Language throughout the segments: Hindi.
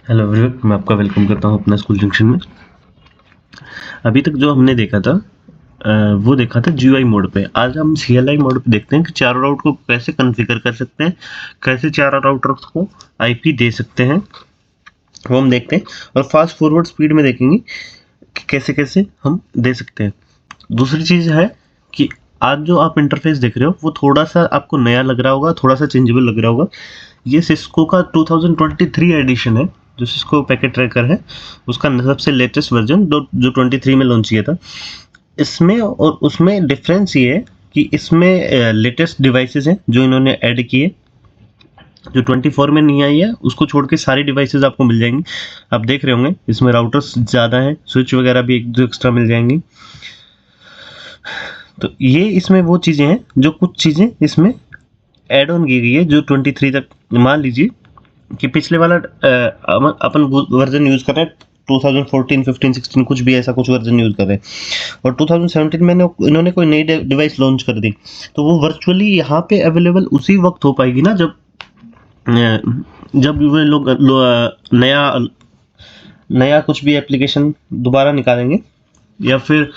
हेलो एवरीवन, मैं आपका वेलकम करता हूँ अपना स्कूल जंक्शन में। अभी तक जो हमने देखा था वो देखा था जीयूआई मोड पे। आज हम सीएलआई मोड पे देखते हैं कि चारों राउट को कैसे कॉन्फ़िगर कर सकते हैं, कैसे चारों राउटर्स को आईपी दे सकते हैं, वो हम देखते हैं। और फास्ट फॉरवर्ड स्पीड में देखेंगे कि कैसे कैसे हम दे सकते हैं। दूसरी चीज़ है कि आज जो आप इंटरफेस देख रहे हो वो थोड़ा सा आपको नया लग रहा होगा, थोड़ा सा चेंजेबल लग रहा होगा। ये सिस्को का 2023 एडिशन है, जो सिस्को पैकेट ट्रैकर है उसका सबसे लेटेस्ट वर्जन जो 23 में लॉन्च किया था। इसमें और उसमें डिफरेंस ये है कि इसमें लेटेस्ट डिवाइसेस हैं जो इन्होंने ऐड किए, जो 24 में नहीं आई है। उसको छोड़ के सारी डिवाइसेस आपको मिल जाएंगी। आप देख रहे होंगे इसमें राउटर्स ज़्यादा हैं, स्विच वगैरह भी एक दो एक्स्ट्रा मिल जाएंगी। तो ये इसमें वो चीज़ें हैं, जो कुछ चीज़ें इसमें ऐड ऑन की गई है जो 23 तक। मान लीजिए कि पिछले वाला अपन वर्जन यूज़ कर रहे हैं 2014, 15, 16 कुछ भी ऐसा कुछ वर्जन यूज़ कर रहे हैं, और 2017 में इन्होंने कोई नई डिवाइस लॉन्च कर दी, तो वो वर्चुअली यहाँ पे अवेलेबल उसी वक्त हो पाएगी ना जब वे लोग नया कुछ भी एप्लीकेशन दोबारा निकालेंगे या फिर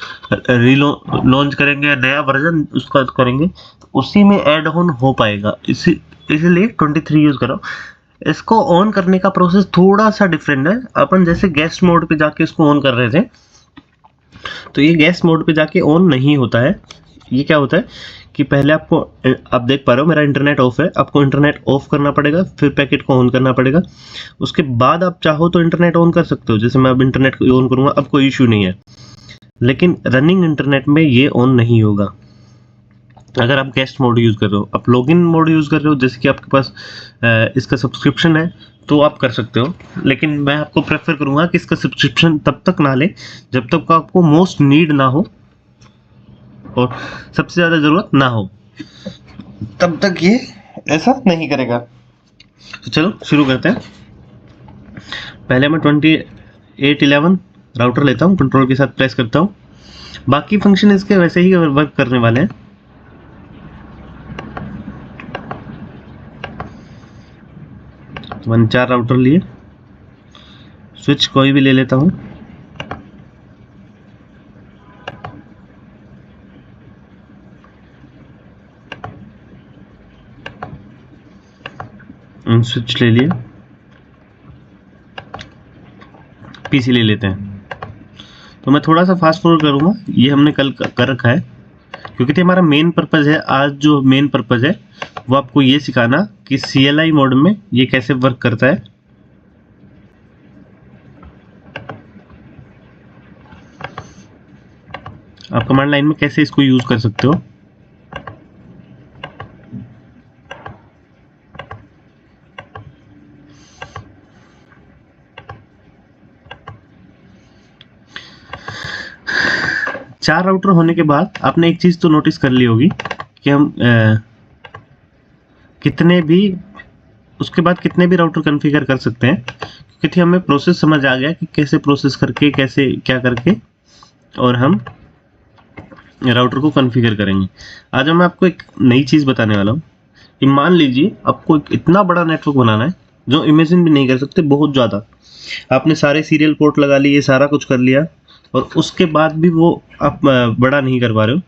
लॉन्च करेंगे या नया वर्जन उसका करेंगे, तो उसी में ऐड ऑन हो पाएगा। इसीलिए 23 यूज़ करो। इसको ऑन करने का प्रोसेस थोड़ा सा डिफरेंट है। अपन जैसे गेस्ट मोड पे जाके इसको ऑन कर रहे थे, तो ये गेस्ट मोड पे जाके ऑन नहीं होता है। ये क्या होता है कि पहले आपको, आप देख पा रहे हो मेरा इंटरनेट ऑफ है, आपको इंटरनेट ऑफ करना पड़ेगा, फिर पैकेट को ऑन करना पड़ेगा। उसके बाद आप चाहो तो इंटरनेट ऑन कर सकते हो। जैसे मैं अब इंटरनेट को ऑन करूँगा, अब कोई इशू नहीं है, लेकिन रनिंग इंटरनेट में ये ऑन नहीं होगा। अगर आप गेस्ट मोड यूज़ कर रहे हो, आप लॉगिन मोड यूज़ कर रहे हो, जैसे कि आपके पास इसका सब्सक्रिप्शन है, तो आप कर सकते हो। लेकिन मैं आपको प्रेफर करूँगा कि इसका सब्सक्रिप्शन तब तक ना ले जब तक आपको मोस्ट नीड ना हो और सबसे ज़्यादा ज़रूरत ना हो, तब तक ये ऐसा नहीं करेगा। तो चलो शुरू करते हैं। पहले मैं 2811 राउटर लेता हूँ, कंट्रोल के साथ प्रेस करता हूँ। बाकी फंक्शन इसके वैसे ही वर्क करने वाले हैं। तो मैंने 4 राउटर लिए, स्विच कोई भी ले लेता हूँ। स्विच ले लिए, पीसी ले लेते हैं। तो मैं थोड़ा सा फास्ट फॉरवर्ड करूँगा, ये हमने कल कर रखा है, क्योंकि हमारा मेन पर्पज़ है, आज जो मेन पर्पज़ है वो आपको ये सिखाना कि CLI मोड में ये कैसे वर्क करता है। आप कमांड लाइन में कैसे इसको यूज़ कर सकते हो। चार राउटर होने के बाद आपने एक चीज़ तो नोटिस कर ली होगी कि हम कितने भी उसके बाद कितने भी राउटर कॉन्फ़िगर कर सकते हैं, क्योंकि हमें प्रोसेस समझ आ गया कि कैसे प्रोसेस करके, कैसे क्या करके और हम राउटर को कॉन्फ़िगर करेंगे। आज मैं आपको एक नई चीज़ बताने वाला हूँ कि मान लीजिए आपको एक इतना बड़ा नेटवर्क बनाना है जो इमेजिन भी नहीं कर सकते, बहुत ज़्यादा। आपने सारे सीरियल पोर्ट लगा लिए, सारा कुछ कर लिया, और उसके बाद भी वो आप बड़ा नहीं कर पा रहे हो।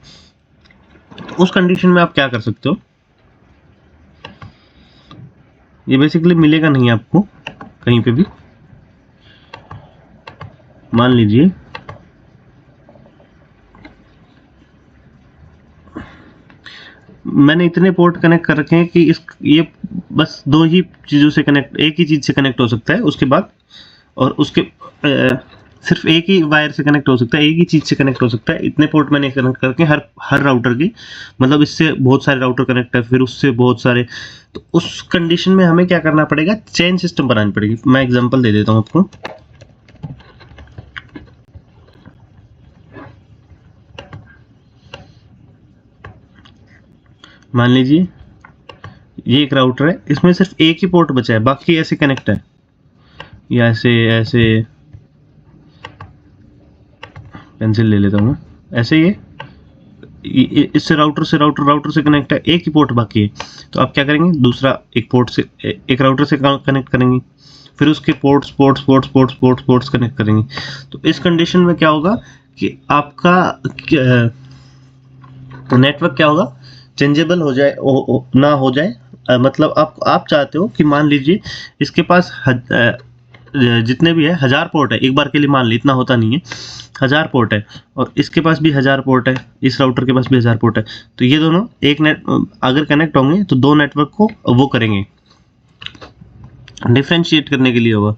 तो उस कंडीशन में आप क्या कर सकते हो, ये बेसिकली मिलेगा नहीं आपको कहीं पे भी। मान लीजिए मैंने इतने पोर्ट कनेक्ट कर रखे हैं कि ये बस दो ही चीज़ों से कनेक्ट, एक ही चीज़ से कनेक्ट हो सकता है उसके बाद, और उसके सिर्फ एक ही वायर से कनेक्ट हो सकता है, एक ही चीज़ से कनेक्ट हो सकता है। इतने पोर्ट मैंने कनेक्ट करके हर राउटर की, मतलब इससे बहुत सारे राउटर कनेक्ट है, फिर उससे बहुत सारे। तो उस कंडीशन में हमें क्या करना पड़ेगा, चेन सिस्टम बनानी पड़ेगी। मैं एग्जांपल दे देता हूँ आपको। मान लीजिए ये एक राउटर है, इसमें सिर्फ एक ही पोर्ट बचा है, बाकी ऐसे कनेक्ट है, या ऐसे ऐसे पेंसिल ले लेता हूँ, ऐसे ये इससे राउटर से कनेक्ट है, एक ही पोर्ट बाकी है। तो आप क्या करेंगे, दूसरा एक पोर्ट से, एक राउटर से कनेक्ट करेंगे, फिर उसके पोर्ट्स कनेक्ट करेंगे। तो इस कंडीशन में क्या होगा कि आपका नेटवर्क क्या होगा, चेंजेबल हो जाए ना हो जाए। मतलब आप चाहते हो कि मान लीजिए इसके पास जितने भी है 1000 पोर्ट है, एक बार के लिए मान ली, इतना होता नहीं है, 1000 पोर्ट है और इसके पास भी 1000 पोर्ट है, इस राउटर के पास भी 1000 पोर्ट है। तो ये दोनों एक नेट अगर कनेक्ट होंगे तो दो नेटवर्क को वो करेंगे, डिफ्रेंशिएट करने के लिए होगा।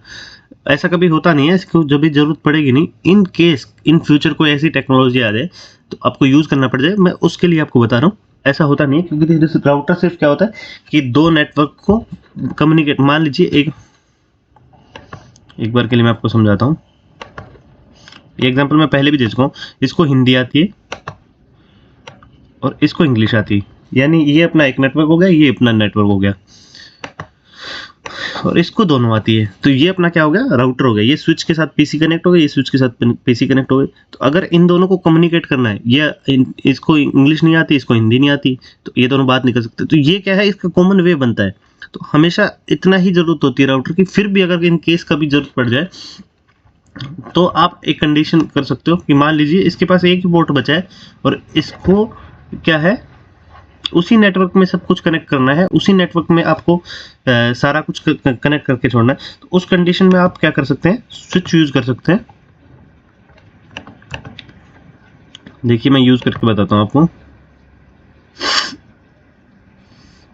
ऐसा कभी होता नहीं है, इसको जब भी जरूरत पड़ेगी नहीं, इन केस इन फ्यूचर कोई ऐसी टेक्नोलॉजी आ जाए तो आपको यूज करना पड़ जाए, मैं उसके लिए आपको बता रहा हूँ। ऐसा होता नहीं है, क्योंकि राउटर सिर्फ क्या होता है कि दो नेटवर्क को कम्युनिकेट, मान लीजिए एक बार के लिए मैं आपको समझाता हूँ। ये एग्जांपल मैं पहले भी दे चुका हूँ। इसको हिंदी आती है और इसको इंग्लिश आती है, यानी ये अपना एक नेटवर्क हो गया, ये अपना नेटवर्क हो गया, और इसको दोनों आती है। तो ये अपना क्या हो गया, राउटर हो गया। ये स्विच के साथ पीसी कनेक्ट हो गया, ये स्विच के साथ पीसी कनेक्ट हो गए। तो अगर इन दोनों को कम्युनिकेट करना है, इसको इंग्लिश नहीं आती, इसको हिंदी नहीं आती, तो ये दोनों बात नहीं कर सकते। तो ये क्या है, इसका कॉमन वे बनता है। तो हमेशा इतना ही जरूरत होती है राउटर की। फिर भी अगर इन केस कभी जरूरत पड़ जाए तो आप एक कंडीशन कर सकते हो कि मान लीजिए इसके पास एक ही पोर्ट बचा है और इसको क्या है, उसी नेटवर्क में सब कुछ कनेक्ट करना है, उसी नेटवर्क में आपको सारा कुछ कनेक्ट करके छोड़ना है। तो उस कंडीशन में आप क्या कर सकते हैं, स्विच यूज कर सकते हैं। देखिए मैं यूज करके बताता हूं आपको।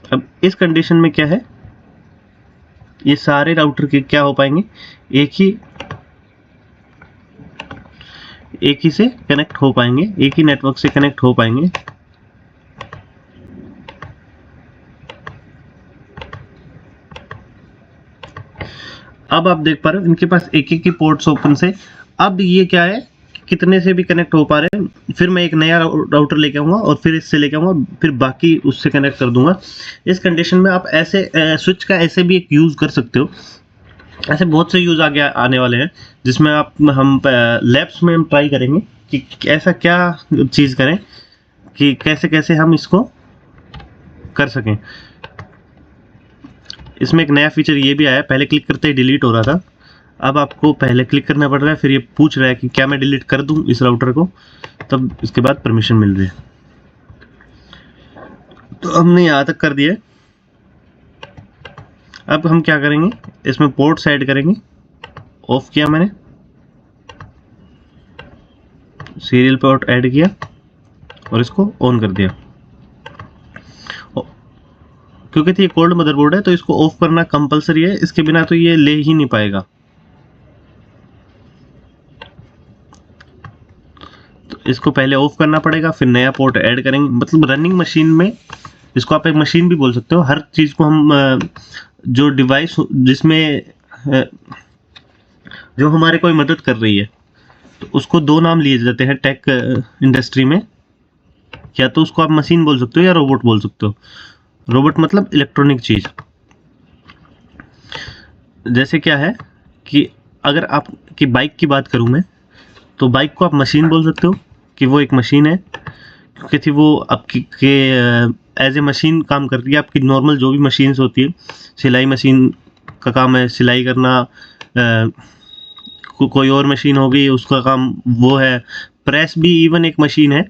अब इस कंडीशन में क्या है, ये सारे राउटर के क्या हो पाएंगे, एक ही से कनेक्ट हो पाएंगे, एक ही नेटवर्क से कनेक्ट हो पाएंगे। अब आप देख पा रहे हो इनके पास एक ही पोर्ट्स ओपन से। अब ये क्या है, कितने से भी कनेक्ट हो पा रहे हैं। फिर मैं एक नया राउटर लेके आऊंगा और फिर इससे लेके आऊंगा, फिर बाकी उससे कनेक्ट कर दूंगा। इस कंडीशन में आप ऐसे स्विच का ऐसे भी एक यूज कर सकते हो। ऐसे बहुत से यूज आगे आने वाले हैं, जिसमें हम लैब्स में हम ट्राई करेंगे कि ऐसा क्या चीज करें कि कैसे कैसे हम इसको कर सकें। इसमें एक नया फीचर ये भी आया, पहले क्लिक करते ही डिलीट हो रहा था, अब आपको पहले क्लिक करना पड़ रहा है, फिर ये पूछ रहा है कि क्या मैं डिलीट कर दूं इस राउटर को, तब इसके बाद परमिशन मिल रही है। तो हमने यहाँ तक कर दिया। अब हम क्या करेंगे, इसमें पोर्ट्स ऐड करेंगे। ऑफ किया मैंने, सीरियल पोर्ट ऐड किया और इसको ऑन कर दिया। क्योंकि ये कोल्ड मदरबोर्ड है तो इसको ऑफ करना कंपलसरी है, इसके बिना तो ये ले ही नहीं पाएगा। तो इसको पहले ऑफ करना पड़ेगा, फिर नया पोर्ट ऐड करेंगे। मतलब रनिंग मशीन में, इसको आप एक मशीन भी बोल सकते हो। हर चीज को हम जो डिवाइस जिसमें जो हमारे कोई मदद कर रही है, तो उसको दो नाम लिए जाते हैं टेक इंडस्ट्री में। या तो उसको आप मशीन बोल सकते हो या रोबोट बोल सकते हो। रोबोट मतलब इलेक्ट्रॉनिक चीज। जैसे क्या है कि अगर आप की बाइक की बात करूं मैं, तो बाइक को आप मशीन बोल सकते हो कि वो एक मशीन है, क्योंकि वो आपकी एज ए मशीन काम कर रही है। आपकी नॉर्मल जो भी मशीन्स होती है, सिलाई मशीन का काम है सिलाई करना, कोई और मशीन हो गई उसका काम वो है, प्रेस भी इवन एक मशीन है।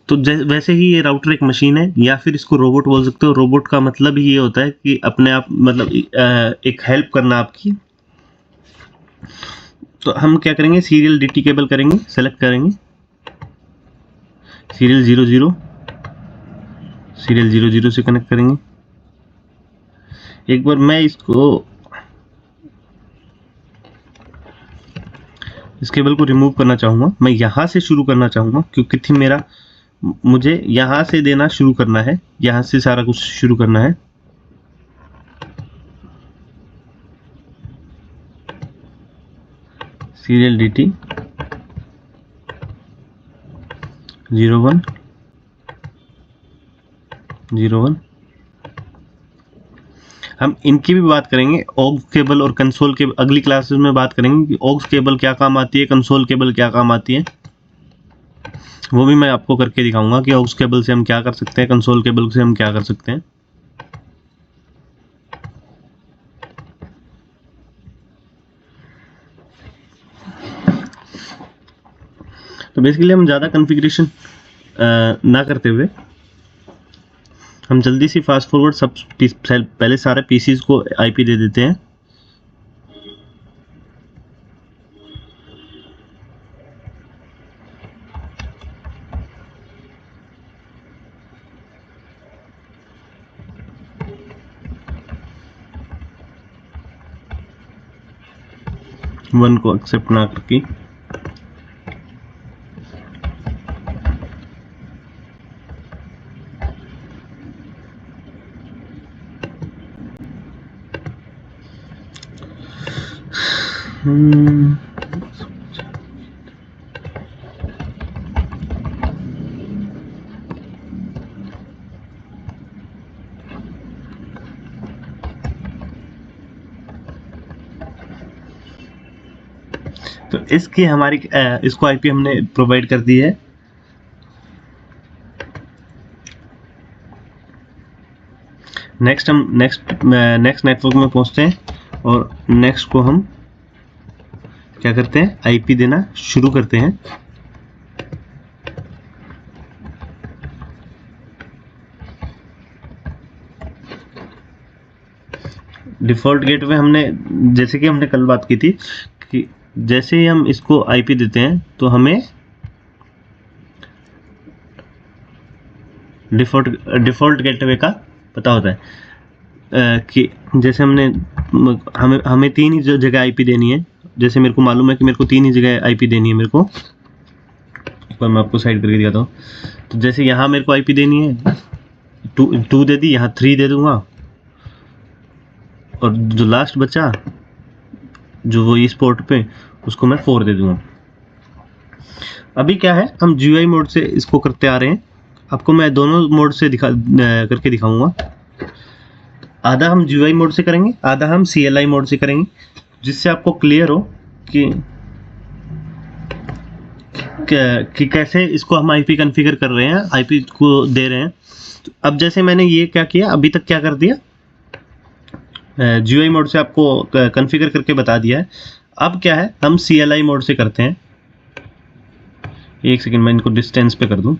तो वैसे ही ये राउटर एक मशीन है, या फिर इसको रोबोट बोल सकते हो। रोबोट का मतलब ही ये होता है कि अपने आप, मतलब एक हेल्प करना आपकी। तो हम क्या करेंगे, सीरियल डीटी केबल करेंगे, सेलेक्ट करेंगे सीरियल 00, सीरियल 00 से कनेक्ट करेंगे। एक बार मैं इस केबल को रिमूव करना चाहूँगा। मैं यहाँ से शुरू करना चाहूँगा, क्योंकि मेरा मुझे यहाँ से देना शुरू करना है, यहाँ से सारा कुछ शुरू करना है। Serial DT 01 01। हम इनकी भी बात करेंगे, ऑक्स केबल और कंसोल केबल। अगली क्लासेस में बात करेंगे कि ऑक्स केबल क्या काम आती है, कंसोल केबल क्या काम आती है। वो भी मैं आपको करके दिखाऊंगा कि ऑक्स केबल से हम क्या कर सकते हैं, कंसोल केबल से हम क्या कर सकते हैं। तो बेसिकली हम ज़्यादा कॉन्फ़िगरेशन ना करते हुए हम जल्दी से फास्ट फॉरवर्ड सब पहले सारे पीसीज को आईपी दे देते हैं। वन को एक्सेप्ट ना करके तो इसकी हमारी इसको आईपी हमने प्रोवाइड कर दी है। नेक्स्ट हम नेक्स्ट नेटवर्क में पहुंचते हैं और नेक्स्ट को हम क्या करते हैं, आईपी देना शुरू करते हैं। डिफ़ॉल्ट गेटवे हमने, जैसे कि हमने कल बात की थी कि जैसे ही हम इसको आईपी देते हैं तो हमें डिफ़ॉल्ट गेटवे का पता होता है कि जैसे हमें 3 ही जगह आईपी देनी है। जैसे मेरे को मालूम है कि मेरे को 3 ही जगह आईपी देनी है मेरे को। एक बार मैं आपको साइड करके दिखाता हूँ। तो जैसे यहाँ मेरे को आईपी देनी है 2 दे दी, यहाँ 3 दे दूंगा और जो लास्ट बचा जो वो इस पोर्ट पे उसको मैं 4 दे दूंगा। अभी क्या है, हम जीयूआई मोड से इसको करते आ रहे हैं। आपको मैं दोनों मोड से करके दिखाऊंगा। आधा हम जीयूआई मोड से करेंगे, आधा हम सीएलआई मोड से करेंगे, जिससे आपको क्लियर हो कि कैसे इसको हम आईपी कॉन्फ़िगर कर रहे हैं, आईपी को दे रहे हैं। तो अब जैसे मैंने ये क्या किया, अभी तक क्या कर दिया, जीयूआई मोड से आपको कॉन्फ़िगर करके बता दिया है। अब क्या है, हम सीएलआई मोड से करते हैं। एक सेकंड मैं इनको डिस्टेंस पे कर दूं।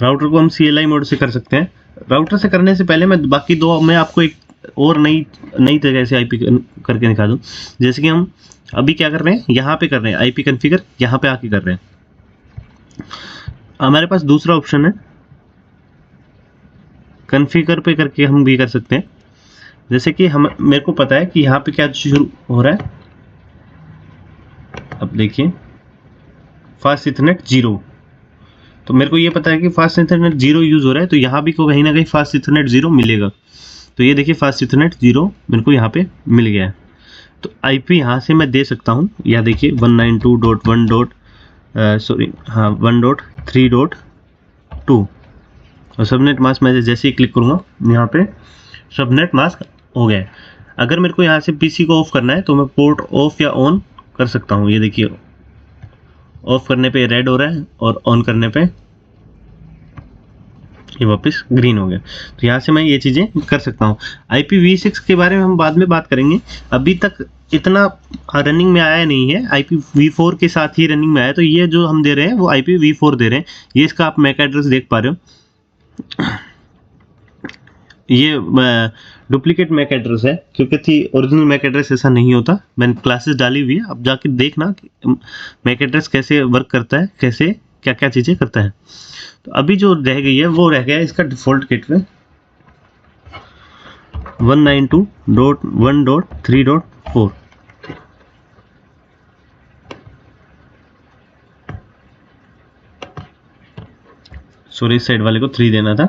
राउटर को हम सीएलआई मोड से कर सकते हैं। राउटर से करने से पहले मैं बाकी दो मैं आपको एक और नई तरीके से आईपी करके दिखा दूं। जैसे कि हम अभी क्या कर रहे हैं, यहाँ पे कर रहे हैं आईपी कॉन्फ़िगर, यहाँ पे आके कर रहे हैं। हमारे पास दूसरा ऑप्शन है, कॉन्फ़िगर पे करके हम भी कर सकते हैं। जैसे कि मेरे को पता है कि यहाँ पे क्या शुरू हो रहा है। अब देखिए फास्ट इथरनेट 0, तो मेरे को ये पता है कि फास्ट इथरनेट 0 यूज़ हो रहा है, तो यहाँ भी कहीं ना कहीं फास्ट इथरनेट 0 मिलेगा। तो ये देखिए फास्ट इथरनेट 0 मेरे को यहाँ पे मिल गया है। तो आईपी यहाँ से मैं दे सकता हूँ, या देखिए 192.1.3.2 और सबनेट मास्क मैं जैसे ही क्लिक करूँगा यहाँ पे सबनेट मास्क हो गया है। अगर मेरे को यहाँ से पीसी को ऑफ करना है तो मैं पोर्ट ऑफ या ऑन कर सकता हूँ। ये देखिए ऑफ करने पे रेड हो रहा है और ऑन करने पे ये वापस ग्रीन हो गया। तो यहाँ से मैं ये चीज़ें कर सकता हूँ। IPv6 के बारे में हम बाद में बात करेंगे, अभी तक इतना रनिंग में आया नहीं है। IPv4 के साथ ही रनिंग में आया। तो ये जो हम दे रहे हैं वो IPv4 दे रहे हैं। ये इसका आप मैक एड्रेस देख पा रहे हो, ये डुप्लीकेट मैक एड्रेस है, क्योंकि ओरिजिनल मैक एड्रेस ऐसा नहीं होता। मैंने क्लासेस डाली हुई है, अब जाके देखना कि मैक एड्रेस कैसे वर्क करता है, कैसे क्या क्या चीज़ें करता है। तो अभी जो रह गई है वो रह गया है इसका डिफ़ॉल्ट गेटवे 192.1.3.4। सॉरी, इस साइड वाले को 3 देना था।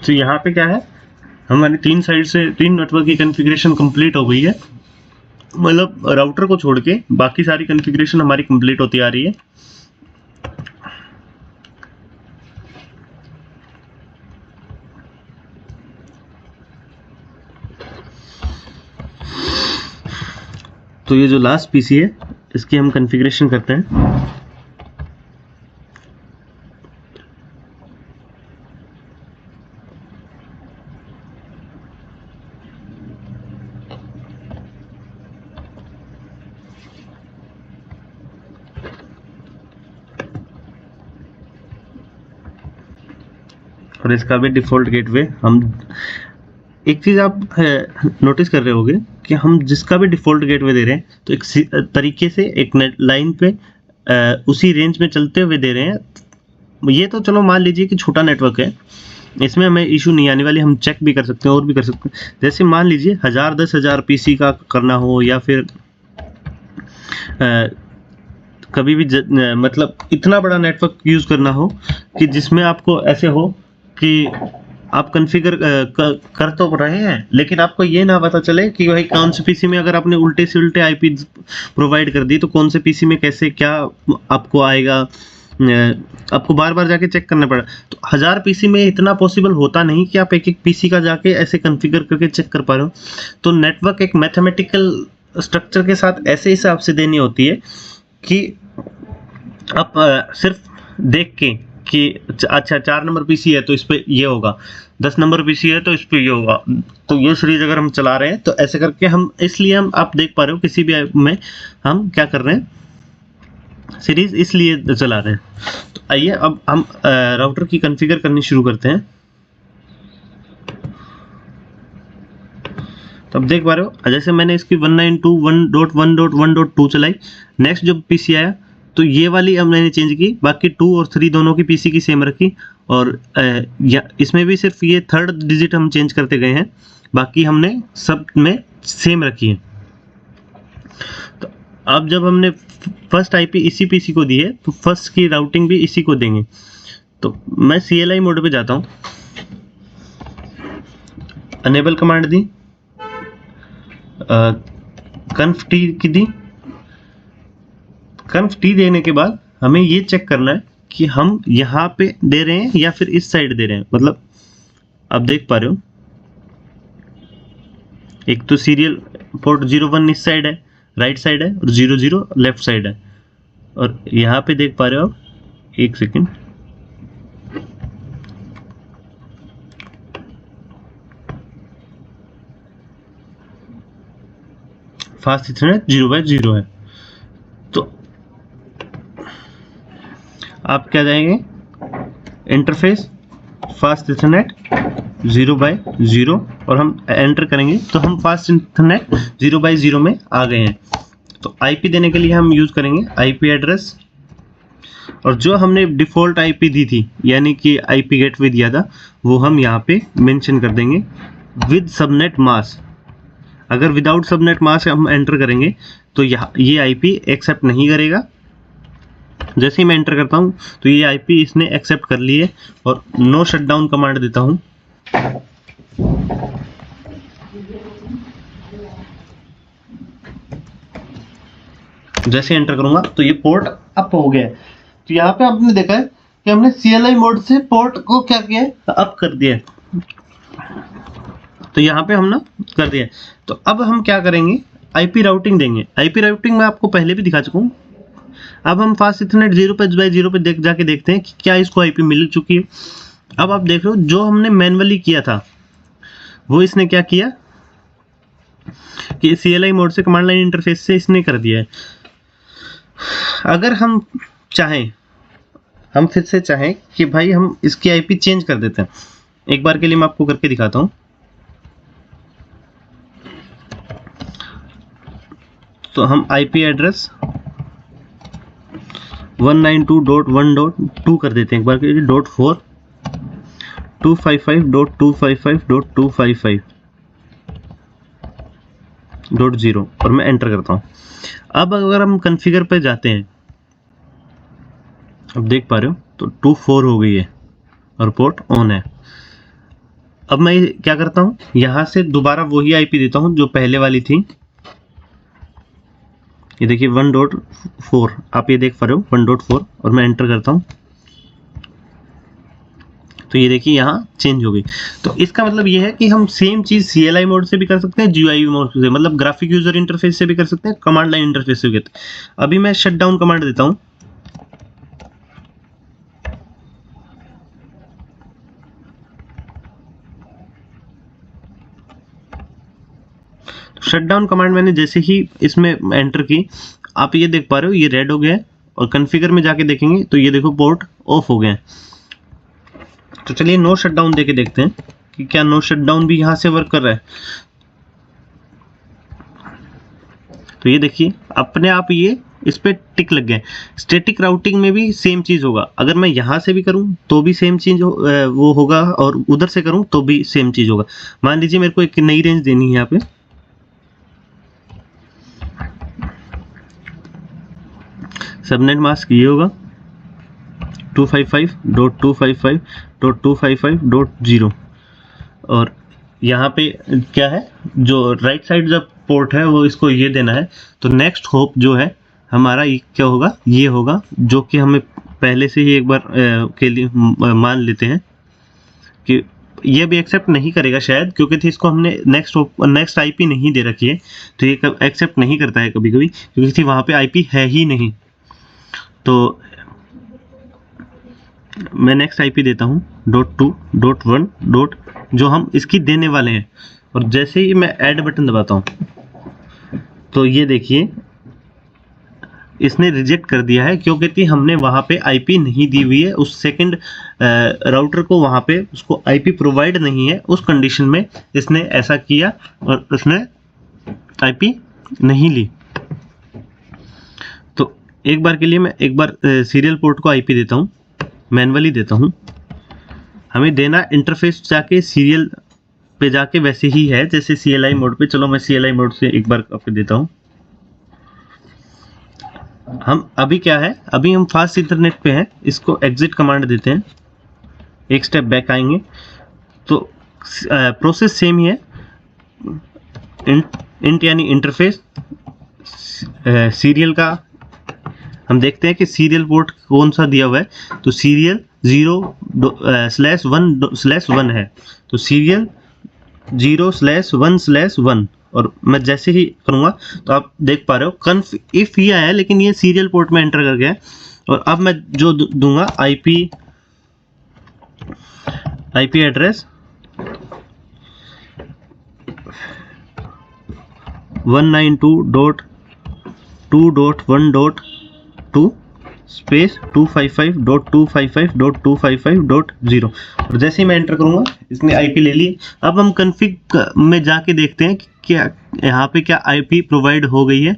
तो यहाँ पे क्या है, हमारी 3 साइड से 3 नेटवर्क की कॉन्फ़िगरेशन कंप्लीट हो गई है। मतलब राउटर को छोड़ के बाकी सारी कॉन्फ़िगरेशन हमारी कंप्लीट होती आ रही है। तो ये जो लास्ट पीसी है इसकी हम कॉन्फ़िगरेशन करते हैं। और इसका भी डिफ़ॉल्ट गेटवे हम, एक चीज़ आप नोटिस कर रहे होगे कि हम जिसका भी डिफ़ॉल्ट गेटवे दे रहे हैं तो एक तरीके से एक लाइन पे उसी रेंज में चलते हुए दे रहे हैं। ये तो चलो मान लीजिए कि छोटा नेटवर्क है, इसमें हमें इशू नहीं आने वाली, हम चेक भी कर सकते हैं और भी कर सकते हैं। जैसे मान लीजिए 1000 10,000 पीसी का करना हो, या फिर कभी भी मतलब इतना बड़ा नेटवर्क यूज़ करना हो कि जिसमें आपको ऐसे हो कि आप कॉन्फ़िगर कर तो रहे हैं लेकिन आपको ये ना पता चले कि भाई कौन से पीसी में अगर आपने उल्टे से उल्टे आईपी प्रोवाइड कर दी तो कौन से पीसी में कैसे क्या आपको आएगा, आपको बार बार जाके चेक करना पड़ा। तो 1000 पीसी में इतना पॉसिबल होता नहीं कि आप एक एक पीसी का जाके ऐसे कॉन्फ़िगर करके चेक कर पा रहे हो। तो नेटवर्क एक मैथमेटिकल स्ट्रक्चर के साथ ऐसे हिसाब से देनी होती है कि आप सिर्फ देख के कि अच्छा 4 नंबर पीसी है तो इस पे ये होगा, 10 नंबर पीसी है तो इस पे ये होगा, तो ये सीरीज अगर हम चला रहे हैं तो ऐसे करके हम, इसलिए हम, आप देख पा रहे हो किसी भी ऐप में हम क्या कर रहे हैं, सीरीज इसलिए चला रहे हैं। तो आइए अब हम राउटर की कॉन्फ़िगर करनी शुरू करते हैं। तो अब देख पा रहे हो जैसे मैंने इसकी 192.1.1.1.2 चलाई, नेक्स्ट जो पीसी आया तो ये वाली अब मैंने चेंज की, बाकी 2 और 3 दोनों की पीसी की सेम रखी, और इसमें भी सिर्फ ये 3rd डिजिट हम चेंज करते गए हैं, बाकी हमने सब में सेम रखी है। तो अब जब हमने फर्स्ट आईपी इसी पीसी को दी है तो फर्स्ट की राउटिंग भी इसी को देंगे। तो मैं CLI मोड पे जाता हूँ, अनेबल कमांड दी, कन्फ टी की दी। कन्फ टी देने के बाद हमें ये चेक करना है कि हम यहाँ पे दे रहे हैं या फिर इस साइड दे रहे हैं। मतलब आप देख पा रहे हो एक तो सीरियल पोर्ट 01 इस साइड है, राइट साइड है, और 00 लेफ्ट साइड है। और यहाँ पे देख पा रहे हो आप, एक सेकेंड, फास्ट इथरनेट 0/0 है। तो आप क्या जाएंगे, इंटरफेस फास्ट इथरनेट 0/0, और हम एंटर करेंगे तो हम फास्ट इथरनेट 0/0 में आ गए हैं। तो आईपी देने के लिए हम यूज़ करेंगे आईपी एड्रेस, और जो हमने डिफ़ॉल्ट आईपी दी थी यानी कि आईपी गेटवे दिया था वो हम यहाँ पे मेंशन कर देंगे विद सबनेट मास्क। अगर विदाउट सबनेट मास्क हम एंटर करेंगे तो ये आईपी एक्सेप्ट नहीं करेगा। जैसे ही मैं एंटर करता हूँ तो ये आईपी इसने एक्सेप्ट कर ली है, और नो शटडाउन कमांड देता हूँ। जैसे एंटर करूंगा तो ये पोर्ट अप हो गया है। तो यहाँ पे आपने देखा है कि हमने CLI मोड से पोर्ट को क्या किया है, अप कर दिया है। तो यहाँ पे हम ना कर दिया है। तो अब हम क्या करेंगे, आईपी राउटिंग देंगे। आईपी राउटिंग मैं आपको पहले भी दिखा चुका हूँ। अब हम फास्ट इथरनेट 0/0 पे जाके देखते हैं कि क्या इसको आईपी मिल चुकी है। अब आप देख रहे हो जो हमने मैनुअली किया था वो इसने क्या किया कि CLI मोड से कमांड लाइन इंटरफेस से इसने कर दिया है। अगर हम चाहें, हम फिर से चाहें कि भाई हम इसकी आईपी चेंज कर देते हैं, एक बार के लिए मैं आपको करके दिखाता हूं। तो हम आईपी एड्रेस 192.1.2 कर देते हैं, एक बार के लिए .4 255.255.255.0 और मैं एंटर करता हूं। अब अगर हम कॉन्फ़िगर पे जाते हैं, अब देख पा रहे हो तो 24 हो गई है और पोर्ट ऑन है। अब मैं क्या करता हूँ, यहाँ से दोबारा वही आईपी देता हूँ जो पहले वाली थी। ये देखिए 1.4, आप ये देख पा रहे हो 1.4, और मैं एंटर करता हूँ। तो ये देखिए यहाँ चेंज हो गई। तो इसका मतलब ये है कि हम सेम चीज़ CLI मोड से भी कर सकते हैं, GUI मोड से, मतलब ग्राफिक यूजर इंटरफेस से भी कर सकते हैं, कमांड लाइन इंटरफेस से भी करते हैं। अभी मैं शट डाउन कमांड देता हूँ। शट डाउन कमांड मैंने जैसे ही इसमें एंटर की, आप ये देख पा रहे हो ये रेड हो गया है, और कॉन्फ़िगर में जाके देखेंगे तो ये देखो पोर्ट ऑफ हो गए हैं। तो चलिए नो शट डाउन देके देखते हैं कि क्या नो शट डाउन भी यहाँ से वर्क कर रहा है। तो ये देखिए अपने आप ये इस पे टिक लग गए। स्टैटिक राउटिंग में भी सेम चीज़ होगा, अगर मैं यहाँ से भी करूँ तो भी सेम चीज़ वो होगा, और उधर से करूँ तो भी सेम चीज़ होगा। मान लीजिए मेरे को एक नई रेंज देनी है यहाँ पे, सबनेट मास्क ये होगा 255.255.255.0, और यहाँ पे क्या है, जो राइट साइड जब पोर्ट है वो इसको ये देना है। तो नेक्स्ट होप जो है हमारा ये क्या होगा, ये होगा, जो कि हमें पहले से ही एक बार के लिए मान लेते हैं कि ये भी एक्सेप्ट नहीं करेगा शायद, क्योंकि थी इसको हमने नेक्स्ट IP नहीं दे रखी है, तो ये एक्सेप्ट नहीं करता है कभी कभी, क्योंकि थी वहाँ पे IP है ही नहीं। तो मैं नेक्स्ट IP देता हूँ .2.1. जो हम इसकी देने वाले हैं, और जैसे ही मैं ऐड बटन दबाता हूँ तो ये देखिए इसने रिजेक्ट कर दिया है, क्योंकि हमने वहाँ पे IP नहीं दी हुई है, उस सेकंड राउटर को वहाँ पे उसको IP प्रोवाइड नहीं है, उस कंडीशन में इसने ऐसा किया और उसने IP नहीं ली। तो एक बार के लिए मैं एक बार सीरियल पोर्ट को IP देता हूँ, मैनुअली देता हूँ। हमें देना इंटरफेस जाके सीरियल पे जाके वैसे ही है जैसे CLI मोड पे। चलो मैं CLI मोड से एक बार आपको देता हूँ। हम अभी क्या है, अभी हम फास्ट इंटरनेट पे हैं, इसको एग्जिट कमांड देते हैं, एक स्टेप बैक आएंगे तो प्रोसेस सेम ही है। इंट यानी इंटरफेस, सीरियल का हम देखते हैं कि सीरियल पोर्ट कौन सा दिया हुआ है, तो सीरियल 0/1/1 है, तो सीरियल 0/1/1। और मैं जैसे ही करूँगा तो आप देख पा रहे हो कन्फ इफ ये आया, लेकिन ये सीरियल पोर्ट में एंटर कर गया है। और अब मैं जो दूंगा IP एड्रेस 192.2.1.2 स्पेस 255.255.255.0, और जैसे ही मैं एंटर करूंगा इसने IP ले ली। अब हम कन्फिग में जाके देखते हैं कि क्या यहाँ पे क्या IP प्रोवाइड हो गई है।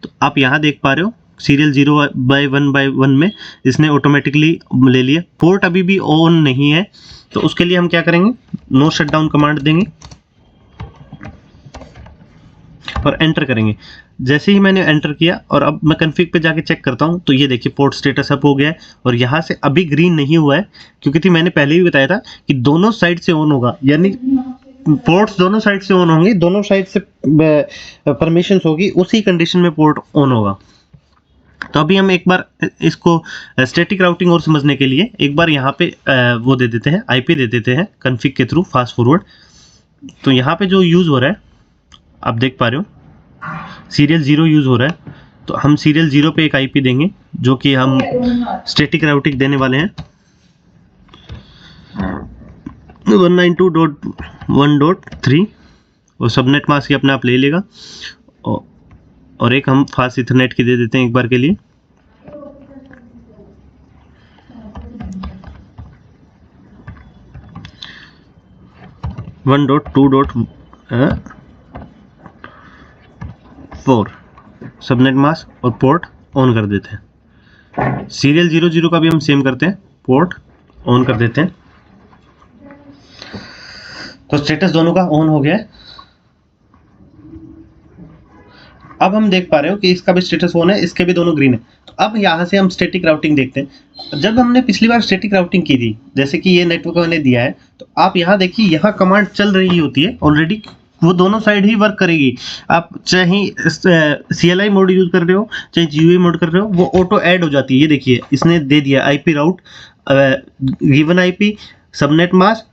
तो आप यहाँ देख पा रहे हो सीरियल 0/1/1 में इसने ऑटोमेटिकली ले लिया। पोर्ट अभी भी ऑन नहीं है, तो उसके लिए हम क्या करेंगे, नो शट डाउन कमांड देंगे और एंटर करेंगे। जैसे ही मैंने एंटर किया और अब मैं कन्फिग पे जाके चेक करता हूँ तो ये देखिए पोर्ट स्टेटस अप हो गया है, और यहाँ से अभी ग्रीन नहीं हुआ है, क्योंकि मैंने पहले भी बताया था कि दोनों साइड से ऑन होगा, यानी पोर्ट्स दोनों साइड से ऑन होंगे, दोनों साइड से परमिशंस होगी, उसी कंडीशन में पोर्ट ऑन होगा। तो अभी हम एक बार इसको स्टैटिक राउटिंग और समझने के लिए एक बार यहाँ पे वो दे देते हैं, IP दे देते हैं कन्फिग के थ्रू फास्ट फॉरवर्ड। तो यहाँ पे जो यूज़ हो रहा है आप देख पा रहे हो सीरियल 0 यूज़ हो रहा है, तो हम सीरियल 0 पे एक IP देंगे जो कि हम स्टैटिक राउटिंग देने वाले हैं 192.1.3, और सबनेट मास्क अपने आप ले लेगा। और एक हम फास्ट इथरनेट की दे देते हैं एक बार के लिए 1.2.4 सबनेट मास्क, और पोर्ट ऑन कर देते हैं। सीरियल 00 का भी हम सेम करते हैं, पोर्ट ऑन कर देते हैं। तो स्टेटस दोनों का ऑन हो गया है। अब हम देख पा रहे हो कि इसका भी स्टेटस ऑन है, इसके भी दोनों ग्रीन है। तो अब यहाँ से हम स्टैटिक राउटिंग देखते हैं। जब हमने पिछली बार स्टैटिक राउटिंग की थी, जैसे कि ये नेटवर्क मैंने दिया है, तो आप यहाँ देखिए यहाँ कमांड चल रही होती है ऑलरेडी, वो दोनों साइड ही वर्क करेगी। आप चाहे CLI मोड यूज कर रहे हो चाहे GUI मोड कर रहे हो, वो ऑटो ऐड हो जाती है। ये देखिए इसने दे दिया IP राउट गिवन IP सबनेट मास्क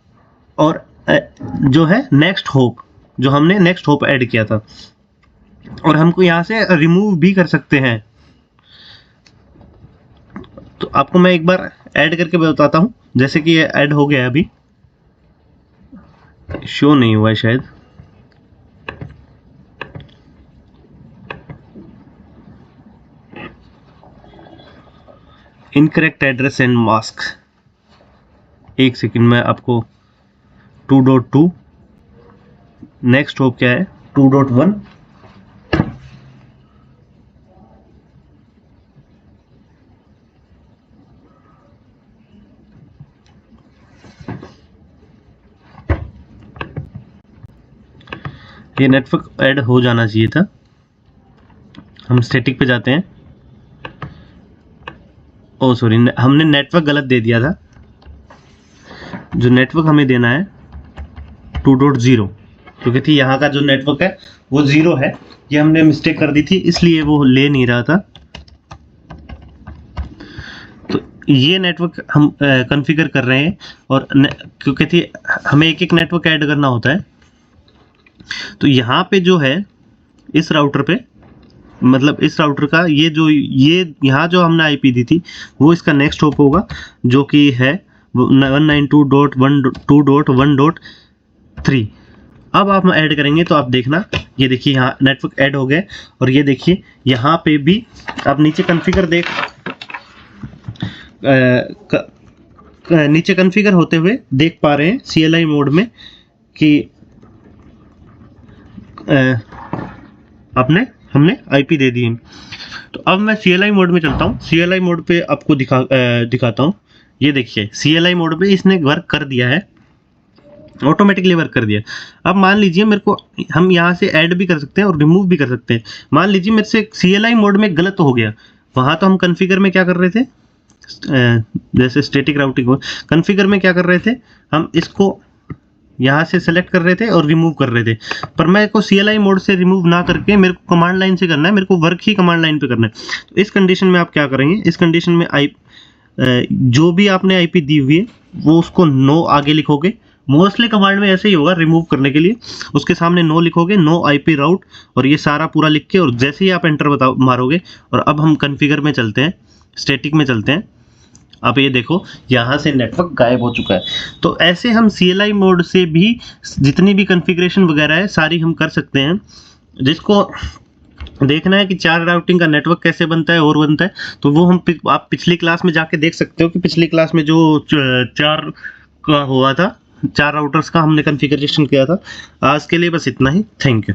और जो है नेक्स्ट होप, जो हमने नेक्स्ट होप ऐड किया था, और हमको यहाँ से रिमूव भी कर सकते हैं। तो आपको मैं एक बार ऐड करके बताता हूँ। जैसे कि ये ऐड हो गया, अभी शो नहीं हुआ है शायद। Incorrect address and mask. एक सेकंड में आपको 2.2 नेक्स्ट होप क्या है 2.1 ये नेटवर्क ऐड हो जाना चाहिए था। हम स्टैटिक पे जाते हैं। ओ सॉरी, हमने नेटवर्क गलत दे दिया था। जो नेटवर्क हमें देना है 2.0, क्योंकि थी यहाँ का जो नेटवर्क है वो 0 है। ये हमने मिस्टेक कर दी थी, इसलिए वो ले नहीं रहा था। तो ये नेटवर्क हम कॉन्फ़िगर कर रहे हैं, और क्योंकि थी हमें एक एक नेटवर्क ऐड करना होता है। तो यहाँ पे जो है इस राउटर पे, मतलब इस राउटर का ये यहाँ जो हमने आईपी दी थी वो इसका नेक्स्ट होप होगा, जो कि है 192.1.2.1.3। अब आप ऐड करेंगे तो आप देखना, ये देखिए यहाँ नेटवर्क ऐड हो गए। और ये देखिए यहाँ पे भी आप नीचे कॉन्फ़िगर नीचे कॉन्फ़िगर होते हुए देख पा रहे हैं CLI मोड में कि हमने आईपी दे दी है। तो अब मैं CLI मोड में चलता हूँ। CLI मोड पे आपको दिखाता हूँ। ये देखिए CLI मोड पे इसने वर्क कर दिया है, ऑटोमेटिकली वर्क कर दिया। अब मान लीजिए मेरे को, हम यहाँ से ऐड भी कर सकते हैं और रिमूव भी कर सकते हैं। मान लीजिए मेरे से CLI मोड में गलत हो गया, वहाँ तो हम कॉन्फ़िगर में क्या कर रहे थे, जैसे स्टैटिक राउटिंग कॉन्फ़िगर में क्या कर रहे थे, हम इसको यहाँ से सेलेक्ट कर रहे थे और रिमूव कर रहे थे। पर मेरे को CLI मोड से रिमूव ना करके मेरे को कमांड लाइन से करना है, मेरे को वर्क ही कमांड लाइन पे करना है। तो इस कंडीशन में आप क्या करेंगे, इस कंडीशन में जो भी आपने आईपी दी हुई है वो उसको नो आगे लिखोगे। मोस्टली कमांड में ऐसे ही होगा रिमूव करने के लिए, उसके सामने नो लिखोगे, नो आईपी राउट, और ये सारा पूरा लिख के, और जैसे ही आप एंटर मारोगे। और अब हम कॉन्फ़िगर में चलते हैं, स्टैटिक में चलते हैं। अब ये देखो यहाँ से नेटवर्क गायब हो चुका है। तो ऐसे हम CLI मोड से भी जितनी भी कॉन्फ़िगरेशन वगैरह है सारी हम कर सकते हैं। जिसको देखना है कि 4 राउटिंग का नेटवर्क कैसे बनता है और बनता है, तो वो आप पिछली क्लास में जाके देख सकते हो कि पिछली क्लास में जो 4 का हुआ था, 4 राउटर्स का हमने कॉन्फ़िगरेशन किया था। आज के लिए बस इतना ही। Thank you.